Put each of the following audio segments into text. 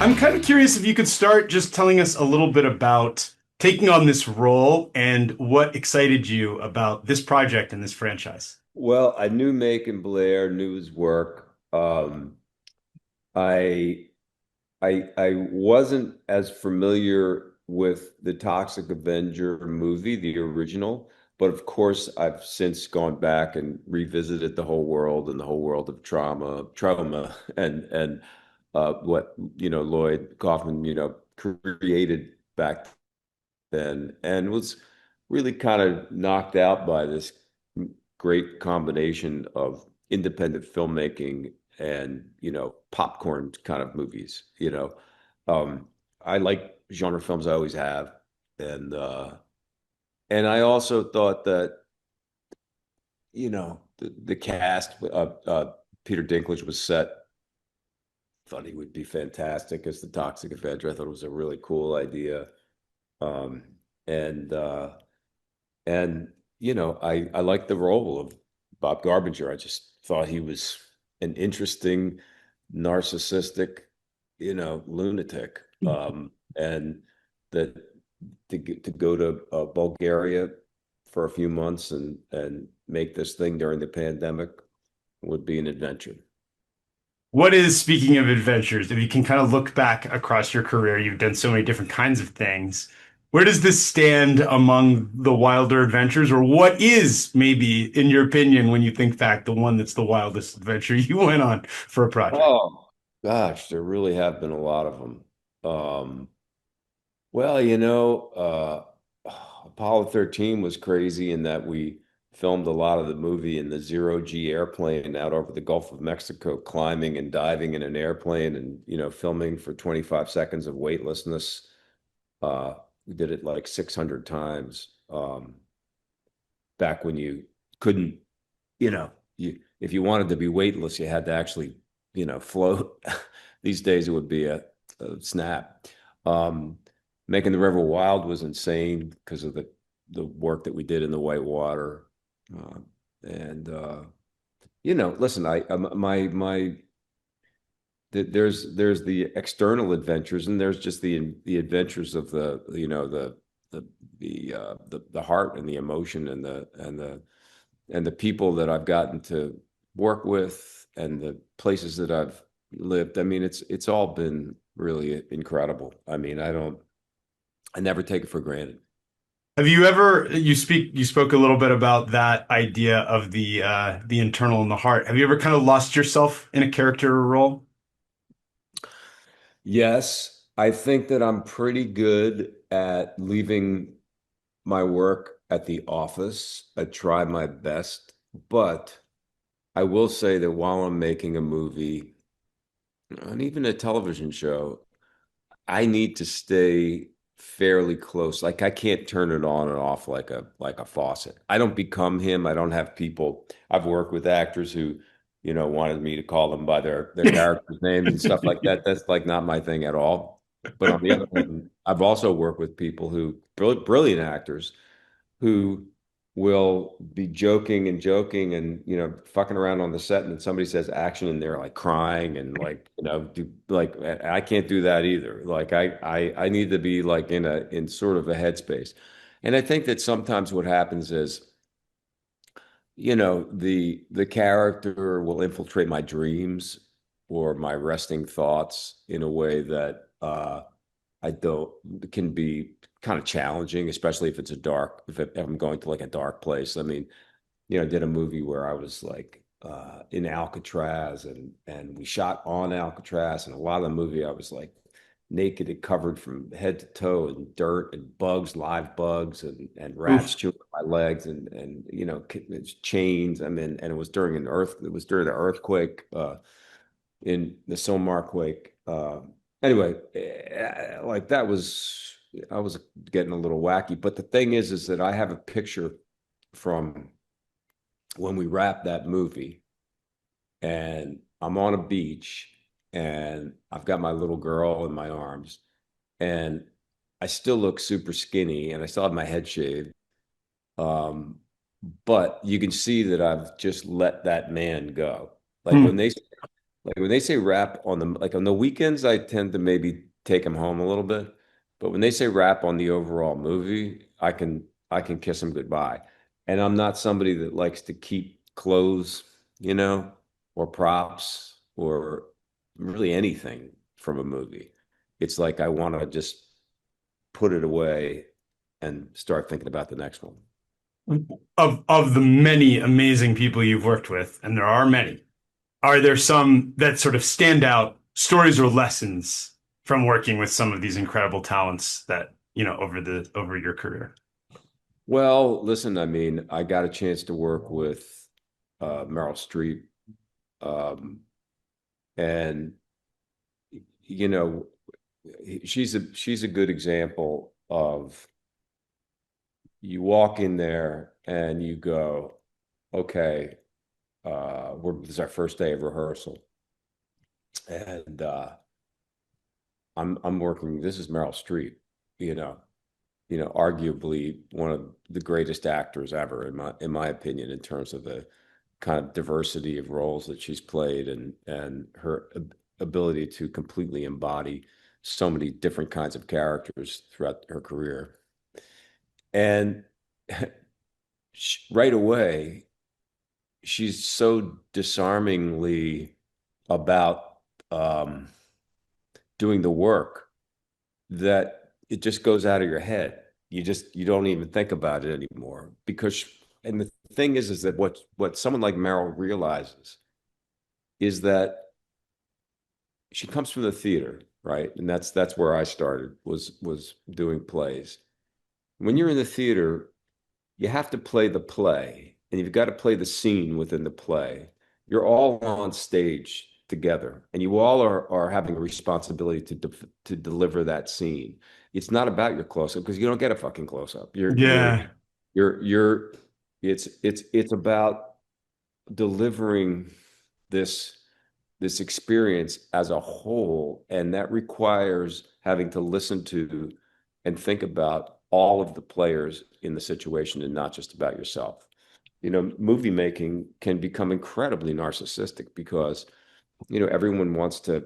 I'm kind of curious if you could start just telling us a little bit about taking on this role and what excited you about this project and this franchise. Well, I knew Macon Blair, knew his work. I I wasn't as familiar with the Toxic Avenger movie, the original, but of course I've since gone back and revisited the whole world and the whole world of trauma, and what Lloyd Kaufman created back then, and was really kind of knocked out by this great combination of independent filmmaking and popcorn kind of movies. I like genre films, I always have, and uh and I also thought that the cast, Peter Dinklage was set. Thought he would be fantastic as the Toxic Avenger. I thought it was a really cool idea. um and uh And I liked the role of Bob Garbinger. I just thought he was an interesting, narcissistic, lunatic. And that to go to Bulgaria for a few months and make this thing during the pandemic would be an adventure. What is, speaking of adventures, if you can kind of look back across your career, you've done so many different kinds of things. Where does this stand among the wilder adventures, or what is, maybe, in your opinion, when you think back, the one that's the wildest adventure you went on for a project? Oh gosh, there really have been a lot of them. Well, Apollo 13 was crazy in that we filmed a lot of the movie in the zero G airplane out over the Gulf of Mexico, climbing and diving in an airplane and, filming for 25 seconds of weightlessness. We did it like 600 times. Back when you couldn't, if you wanted to be weightless, you had to actually, float. These days it would be a snap. Um, Making the River Wild was insane because of the work that we did in the whitewater. Uh, and Listen, there's the external adventures, and there's just the adventures of the heart and the emotion and the people that I've gotten to work with and the places that I've lived. I mean, it's all been really incredible. I mean, I never take it for granted. Have you ever, you spoke a little bit about that idea of the internal and the heart. Have you ever kind of lost yourself in a character or role? Yes, I think that I'm pretty good at leaving my work at the office. I try my best, but I will say that while I'm making a movie and even a television show, I need to stay fairly close. Like I can't turn it on and off like a faucet. I don't become him. I don't have people. I've worked with actors who, wanted me to call them by their character's names and stuff like that. That's like not my thing at all. But on the other hand, I've also worked with people who brilliant actors who will be joking and fucking around on the set, and then somebody says action and they're like crying and like do like I can't do that either. Like I need to be like in sort of a headspace. And I think that sometimes what happens is the character will infiltrate my dreams or my resting thoughts in a way that I don't can be kind of challenging, especially if it's if I'm going to like a dark place. I mean, I did a movie where I was like in Alcatraz and we shot on Alcatraz, and a lot of the movie I was like naked and covered from head to toe in dirt and bugs, live bugs and rats Oof. chewing my legs and chains. I mean, and it was during the earthquake in the Somar quake. Anyway, like that was I was getting a little wacky. But the thing is that I have a picture from when we wrapped that movie, and I'm on a beach, and I've got my little girl in my arms, and I still look super skinny, and I still have my head shaved. Um, but you can see that I've just let that man go. Like Hmm. Like when they say wrap on the like on the weekends, I tend to maybe take them home a little bit. But when they say wrap on the overall movie, I can kiss them goodbye. And I'm not somebody that likes to keep clothes, or props or really anything from a movie. It's like I want to just put it away and start thinking about the next one. Of the many amazing people you've worked with, and there are many, are there some that sort of stand out stories or lessons from working with some of these incredible talents that, over your career? Well, listen, I mean, I got a chance to work with Meryl Streep, um, and you know, she's a good example of you walk in there and you go, okay, this is our first day of rehearsal, and I'm working. This is Meryl Streep, you know, arguably one of the greatest actors ever, in my opinion, in terms of the kind of diversity of roles that she's played and her ability to completely embody so many different kinds of characters throughout her career. And right away, she's so disarmingly about doing the work that it just goes out of your head. You don't even think about it anymore because and the thing is that what someone like Meryl realizes is that she comes from the theater, right? And that's where I started was doing plays. When you're in the theater, you have to play the play and you've got to play the scene within the play. You're all on stage together and you all are having a responsibility to deliver that scene. It's not about your close up because you don't get a fucking close up. Yeah. You're it's about delivering this this experience as a whole, and that requires having to listen to and think about all of the players in the situation and not just about yourself. Movie making can become incredibly narcissistic because, everyone wants to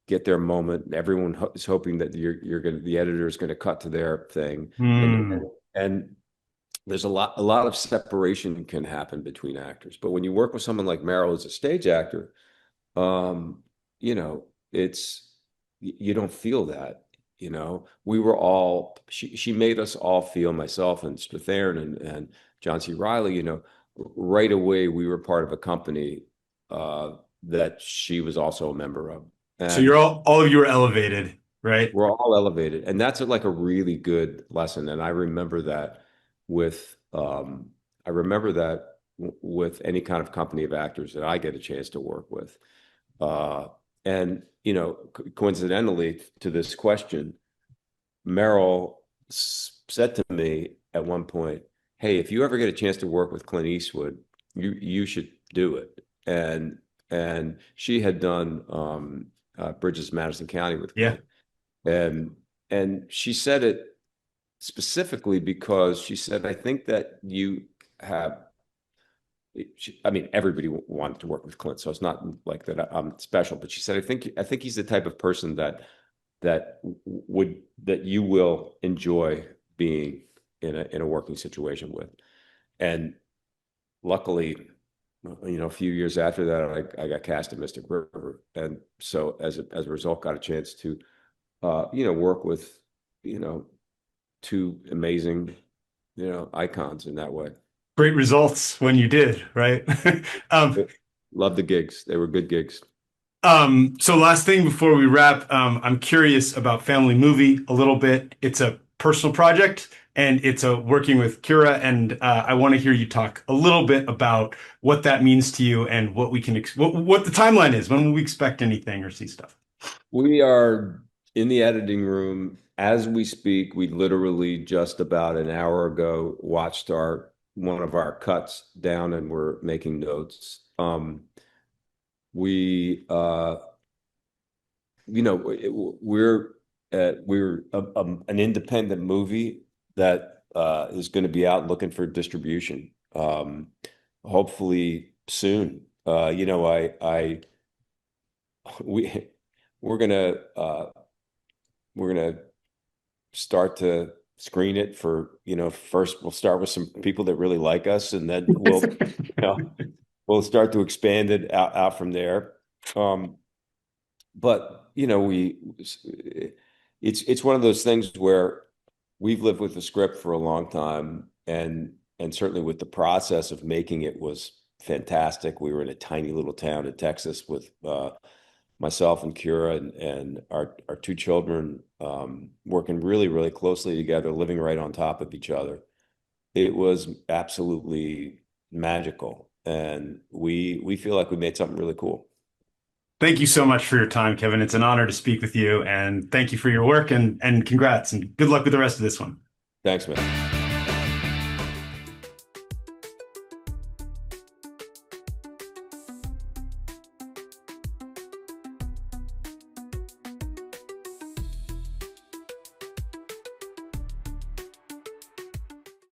get their moment. Everyone is hoping that the editor is going to cut to their thing. And, Hmm. and there's a lot of separation can happen between actors. But when you work with someone like Meryl as a stage actor, um, it's you don't feel that. We were all she made us all feel, myself and Strathairn and John C. Riley, right away we were part of a company uh, that she was also a member of, So and you're all of you are elevated, right? we're all elevated, and that's like a really good lesson. And I remember that with with any kind of company of actors that I get a chance to work with. Uh, and coincidentally to this question, Meryl said to me at one point, "Hey, if you ever get a chance to work with Clint Eastwood, you should do it." And she had done Bridges Madison County with Yeah. Clint, and she said it specifically because she said, "I think that you have." I mean, everybody wanted to work with Clint, so it's not like that I'm special. But she said, "I think he's the type of person that you will enjoy being in a working situation with." And luckily, a few years after that, I got cast in Mystic River, and so as a result, got a chance to work with you know two amazing icons in that way. Great results when you did, right? Um, Love the gigs; they were good gigs. so last thing before we wrap, I'm curious about Family Movie a little bit. It's a personal project and it's a working with Kira, and I want to hear you talk a little bit about what that means to you and what we can what the timeline is. When will we expect anything or see stuff? We are in the editing room as we speak. We literally just about an hour ago watched our one of our cuts down and we're making notes. We we're an independent movie that is going to be out looking for distribution. Hopefully soon. we we're gonna we're gonna start to screen it for, first we'll start with some people that really like us, and then we'll start to expand it out from there. Um, but it's one of those things where we've lived with the script for a long time, and certainly with the process of making it was fantastic. We were in a tiny little town in Texas with myself and Kira and our two children, working really, really closely together, living right on top of each other. It was absolutely magical, and we feel like we made something really cool. Thank you so much for your time, Kevin. It's an honor to speak with you, and thank you for your work and congrats and good luck with the rest of this one. Thanks, man.